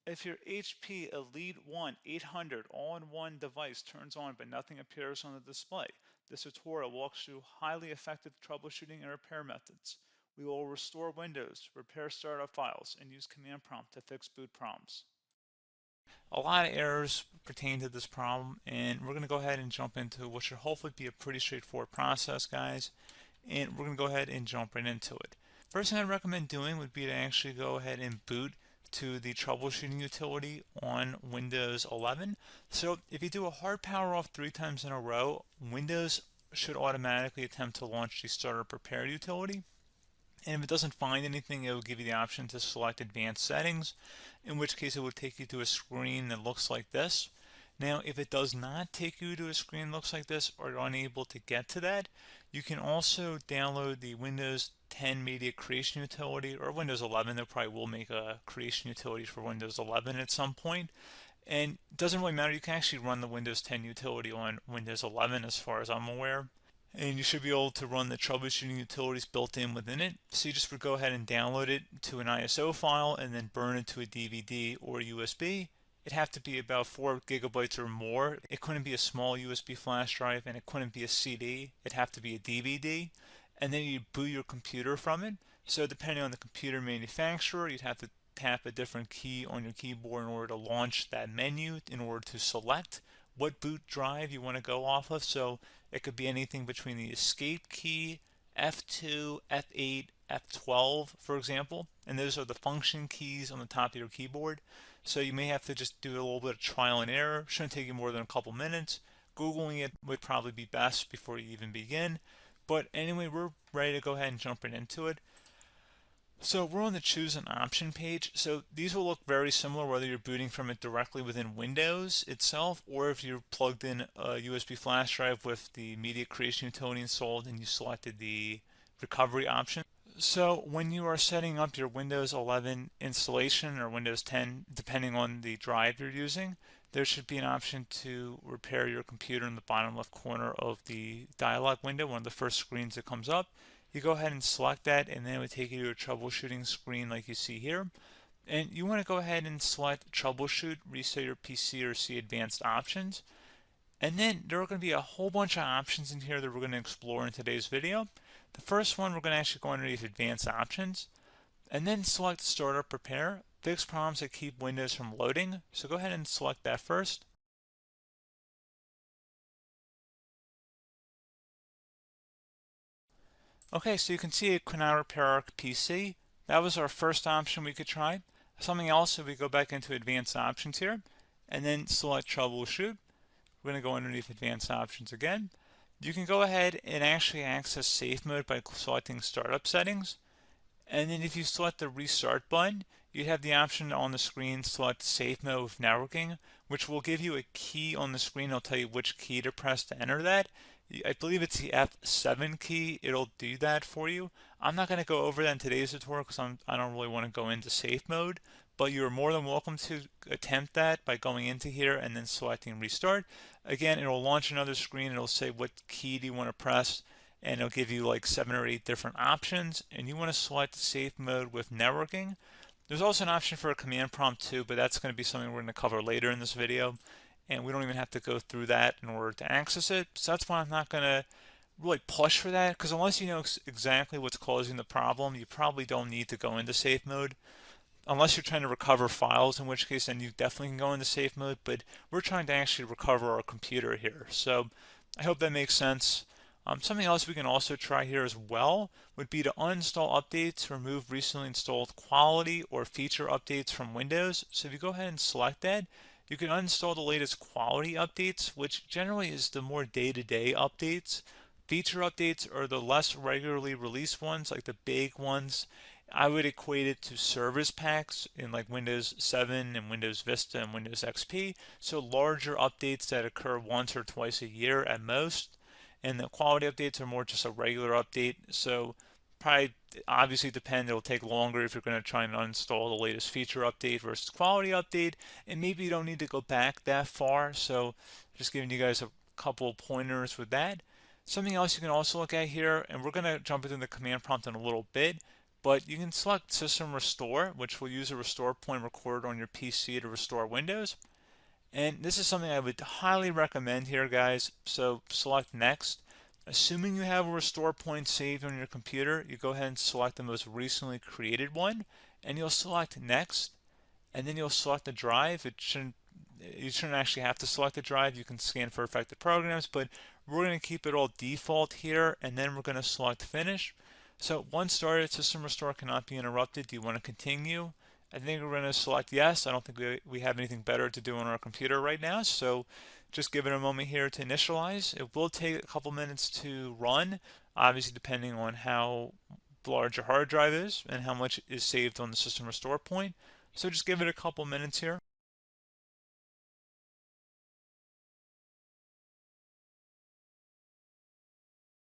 If your HP EliteOne 800 all-in-one device turns on but nothing appears on the display, this tutorial walks through highly effective troubleshooting and repair methods. We will restore Windows, repair startup files, and use command prompt to fix boot problems. A lot of errors pertain to this problem, and we're going to go ahead and jump into what should hopefully be a pretty straightforward process, guys. And we're going to go ahead and jump right into it. First thing I'd recommend doing would be to actually go ahead and boot to the troubleshooting utility on Windows 11. So if you do a hard power off 3 times in a row, Windows should automatically attempt to launch the startup repair utility. And if it doesn't find anything, it will give you the option to select advanced settings, in which case it will take you to a screen that looks like this. Now, if it does not take you to a screen that looks like this, or you're unable to get to that, you can also download the Windows 10 Media Creation Utility, or Windows 11. They probably will make a creation utility for Windows 11 at some point. And it doesn't really matter, you can actually run the Windows 10 utility on Windows 11 as far as I'm aware. And you should be able to run the troubleshooting utilities built in within it. So you just would go ahead and download it to an ISO file and then burn it to a DVD or USB. It'd have to be about 4 gigabytes or more. It couldn't be a small USB flash drive, and it couldn't be a CD. It'd have to be a DVD. And then you boot your computer from it. So depending on the computer manufacturer, you'd have to tap a different key on your keyboard in order to launch that menu, in order to select what boot drive you want to go off of. So it could be anything between the escape key, F2, F8, F12, for example, and those are the function keys on the top of your keyboard. So you may have to just do a little bit of trial and error. Shouldn't take you more than a couple minutes. Googling it would probably be best before you even begin. But anyway, we're ready to go ahead and jump right into it. So we're on the choose an option page. So these will look very similar whether you're booting from it directly within Windows itself, or if you're plugged in a USB flash drive with the media creation utility installed and you selected the recovery option. So when you are setting up your Windows 11 installation or Windows 10, depending on the drive you're using, there should be an option to repair your computer in the bottom left corner of the dialog window, one of the first screens that comes up. You go ahead and select that, and then it would take you to a troubleshooting screen like you see here. And you want to go ahead and select troubleshoot, reset your PC, or see advanced options. And then there are going to be a whole bunch of options in here that we're going to explore in today's video. The first one, we're going to actually go underneath advanced options and then select startup repair, fix problems that keep Windows from loading. So go ahead and select that first. Okay, so you can see it could not repair our PC. That was our first option we could try. Something else, if we go back into advanced options here and then select troubleshoot, we're going to go underneath advanced options again. You can go ahead and actually access safe mode by selecting startup settings. And then if you select the restart button, you have the option on the screen select safe mode with networking, which will give you a key on the screen. It'll tell you which key to press to enter that. I believe it's the F7 key. It'll do that for you. I'm not going to go over that in today's tutorial because I don't really want to go into safe mode, but you're more than welcome to attempt that by going into here and then selecting restart. Again, it'll launch another screen. It'll say what key do you want to press, and it'll give you like 7 or 8 different options, and you want to select safe mode with networking. There's also an option for a command prompt too, but that's going to be something we're going to cover later in this video, and we don't even have to go through that in order to access it. So that's why I'm not going to really push for that, because unless you know exactly what's causing the problem, you probably don't need to go into safe mode. Unless you're trying to recover files, in which case then you definitely can go into safe mode, but we're trying to actually recover our computer here. So I hope that makes sense. Something else we can also try here as well would be to uninstall updates, remove recently installed quality or feature updates from Windows. So if you go ahead and select that, you can uninstall the latest quality updates, which generally is the more day-to-day updates. Feature updates are the less regularly released ones, like the big ones. I would equate it to service packs in like Windows 7 and Windows Vista and Windows XP. So larger updates that occur once or twice a year at most. And the quality updates are more just a regular update. So probably obviously depend, it'll take longer if you're going to try and uninstall the latest feature update versus quality update. And maybe you don't need to go back that far. So just giving you guys a couple pointers with that. Something else you can also look at here, and we're going to jump into the command prompt in a little bit, But you can select System Restore, which will use a restore point recorded on your PC to restore Windows. And this is something I would highly recommend here, guys. So select Next. Assuming you have a restore point saved on your computer, you go ahead and select the most recently created one, and you'll select Next, and then you'll select the drive. You shouldn't actually have to select the drive. You can scan for affected programs, but we're going to keep it all default here, and then we're going to select Finish. So once started, system restore cannot be interrupted. Do you want to continue? I think we're going to select yes. I don't think we have anything better to do on our computer right now, so just give it a moment here to initialize. It will take a couple minutes to run, obviously depending on how large your hard drive is and how much is saved on the system restore point. So just give it a couple minutes here.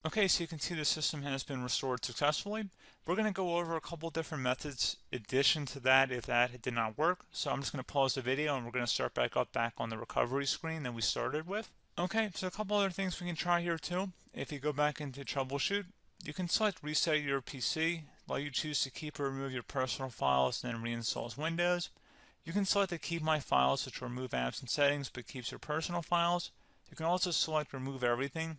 Okay, so you can see the system has been restored successfully. We're going to go over a couple different methods in addition to that if that did not work. So I'm just going to pause the video and we're going to start back on the recovery screen that we started with. Okay, so a couple other things we can try here too. If you go back into troubleshoot, you can select reset your PC, let you choose to keep or remove your personal files and then reinstalls Windows. You can select to keep my files, which will remove apps and settings but keeps your personal files. You can also select remove everything,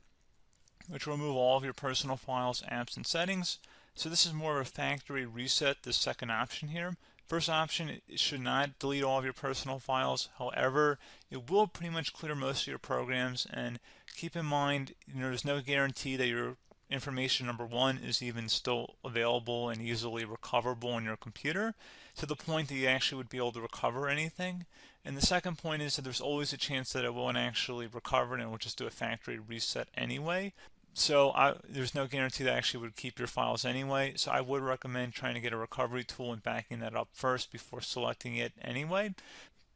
which will remove all of your personal files, apps, and settings. So this is more of a factory reset, the second option here. First option, it should not delete all of your personal files. However, it will pretty much clear most of your programs. And keep in mind, there's no guarantee that your information, number one, is even still available and easily recoverable on your computer to the point that you actually would be able to recover anything. And the second point is that there's always a chance that it won't actually recover and it will just do a factory reset anyway. So there's no guarantee that actually would keep your files anyway. So I would recommend trying to get a recovery tool and backing that up first before selecting it anyway.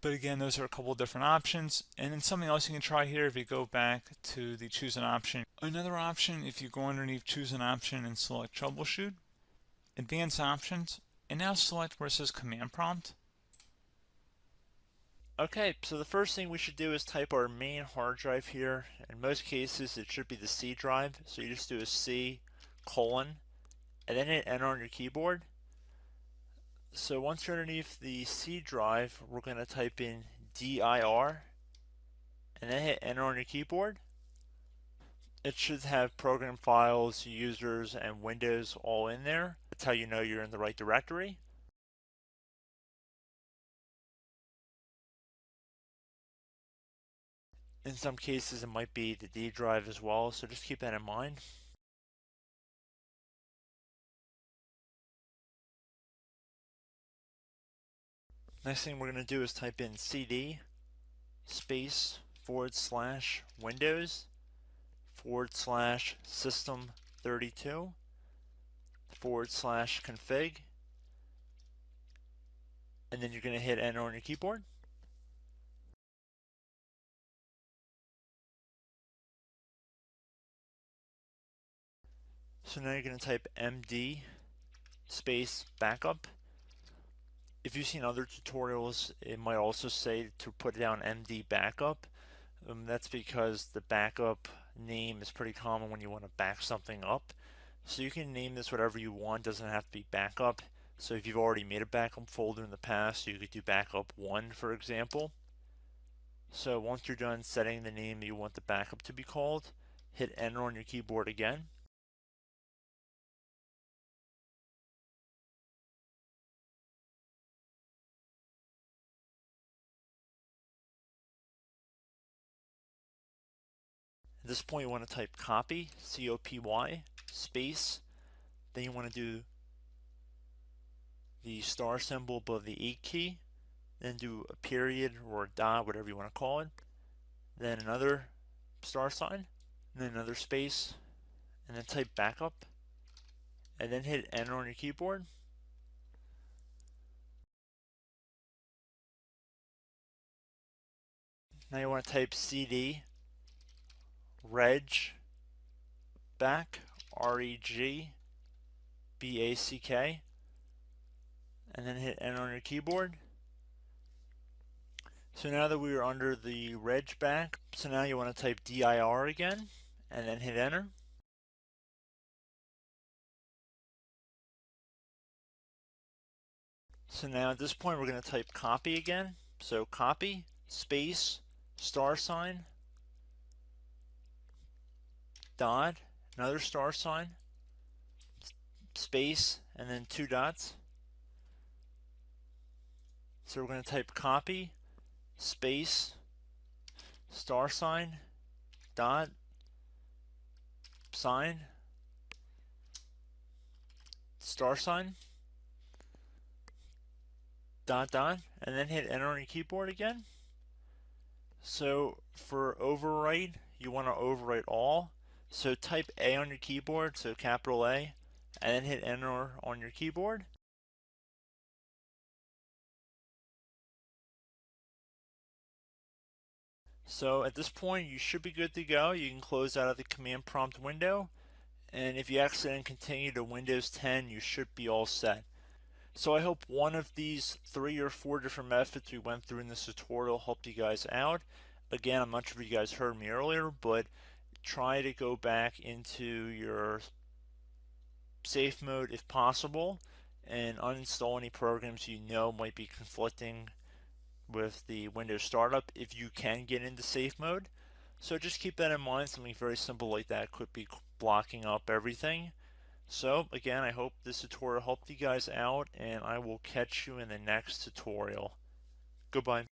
But again, those are a couple different options. And then something else you can try here if you go back to the choose an option. Another option, if you go underneath choose an option and select troubleshoot, advanced options, and now select where it says command prompt. Okay, so the first thing we should do is type our main hard drive here. In most cases, it should be the C drive. So you just do a C colon and then hit enter on your keyboard. So once you're underneath the C drive, we're going to type in dir and then hit enter on your keyboard. It should have program files, users, and Windows all in there. That's how you know you're in the right directory. In some cases, it might be the D drive as well, so just keep that in mind. Next thing we're going to do is type in cd space / Windows / system 32 / config, and then you're going to hit enter on your keyboard. So now you're going to type md space backup. If you've seen other tutorials, it might also say to put down md backup. That's because the backup name is pretty common when you want to back something up. So you can name this whatever you want, doesn't have to be backup. So if you've already made a backup folder in the past, you could do backup 1, for example. So once you're done setting the name you want the backup to be called, hit enter on your keyboard again. At this point you want to type copy, C-O-P-Y, space, then you want to do the star symbol above the 8 key, then do a period or a dot, whatever you want to call it, then another star sign, and then another space, and then type backup, and then hit enter on your keyboard. Now you want to type cd reg back, R-E-G-B-A-C-K, and then hit enter on your keyboard. So now that we are under the reg back, so now you want to type dir again, and then hit enter. So now at this point we're going to type copy again. So copy, space, $, dot, another $, space, and then 2 dots. So we're going to type copy, space, $, dot, sign, $, dot, dot, and then hit enter on your keyboard again. So for overwrite, you want to overwrite all. So type A on your keyboard, so capital A, and then hit enter on your keyboard. So at this point, you should be good to go. You can close out of the command prompt window, and if you accidentally continue to Windows 10, you should be all set. So I hope one of these 3 or 4 different methods we went through in this tutorial helped you guys out. Again, I'm not sure if you guys heard me earlier, but try to go back into your safe mode if possible and uninstall any programs you know might be conflicting with the Windows startup if you can get into safe mode. So just keep that in mind. Something very simple like that could be blocking up everything. So again, I hope this tutorial helped you guys out, and I will catch you in the next tutorial. Goodbye.